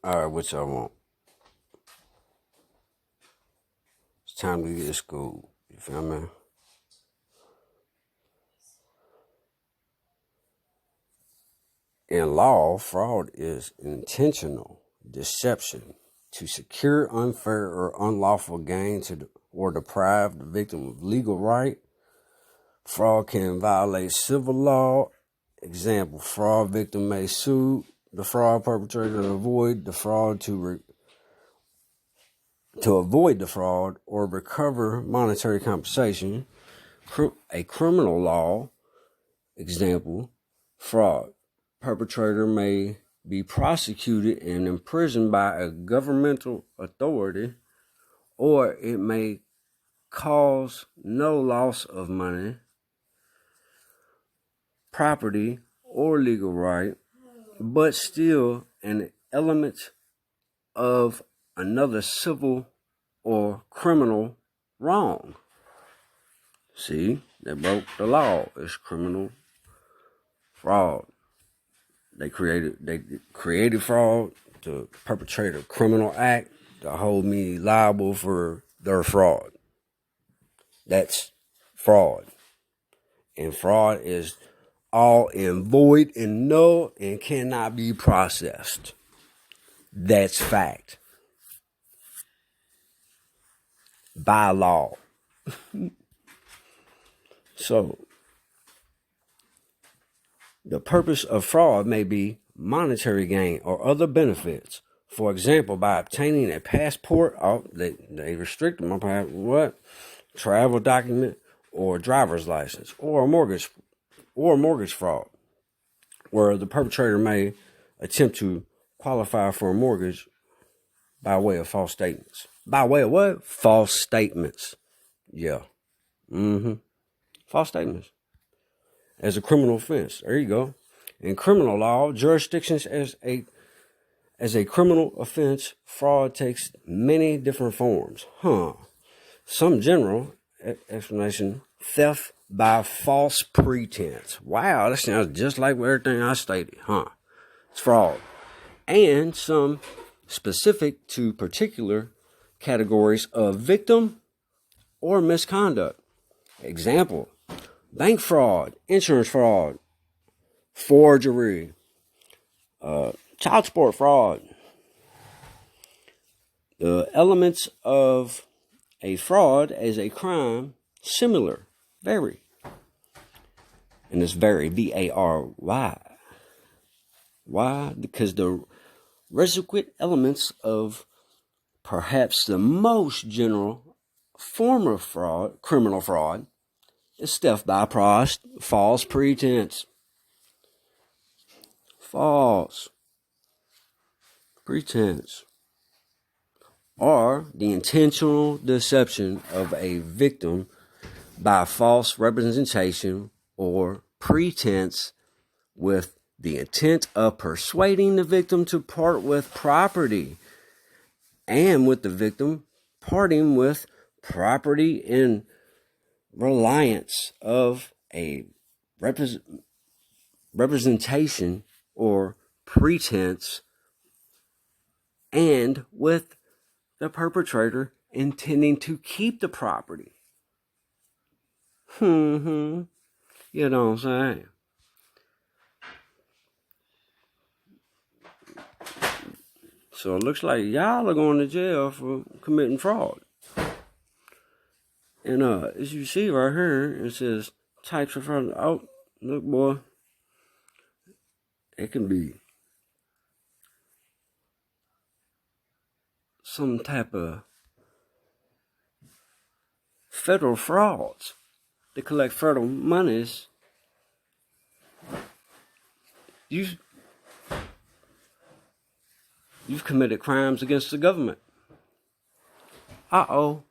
All right, what y'all want? It's time to get to school. You feel me? In law, fraud is intentional deception to secure unfair or unlawful gain or deprive the victim of legal right. Fraud can violate civil law. Example, fraud victim may sue the fraud perpetrator to avoid the fraud to avoid the fraud or recover monetary compensation. A criminal law, example, fraud perpetrator may be prosecuted and imprisoned by a governmental authority, or it may cause no loss of money, property, or legal right, but still an element of another civil or criminal wrong. See, they broke the law. It's criminal fraud. They created fraud to perpetrate a criminal act to hold me liable for their fraud. That's fraud. And fraud is all in void and null and cannot be processed. That's fact. By law. So, the purpose of fraud may be monetary gain or other benefits. For example, by obtaining a passport, they restrict my passport, travel document, or driver's license, or mortgage fraud, where the perpetrator may attempt to qualify for a mortgage by way of false statements. By way of what? False statements. Yeah. False statements. As a criminal offense. There you go. In criminal law, jurisdictions as a criminal offense, fraud takes many different forms. Some general explanation: theft by false pretense. Wow, that sounds just like everything I stated. It's fraud. And some specific to particular categories of victim or misconduct. Example: bank fraud, insurance fraud, forgery, child support fraud. The elements of a fraud as a crime similar, very. And it's very, V-A-R-Y. Why? Because the requisite elements of perhaps the most general form of fraud, criminal fraud, is theft by false pretense. False pretense. Or the intentional deception of a victim by false representation or pretense with the intent of persuading the victim to part with property, and with the victim parting with property in reliance of a representation or pretense, and with the perpetrator intending to keep the property. You know what I'm saying? So it looks like y'all are going to jail for committing fraud. And as you see right here, it says types of fraud. Oh, look, boy. It can be some type of federal frauds to collect federal monies. You've committed crimes against the government. Uh-oh.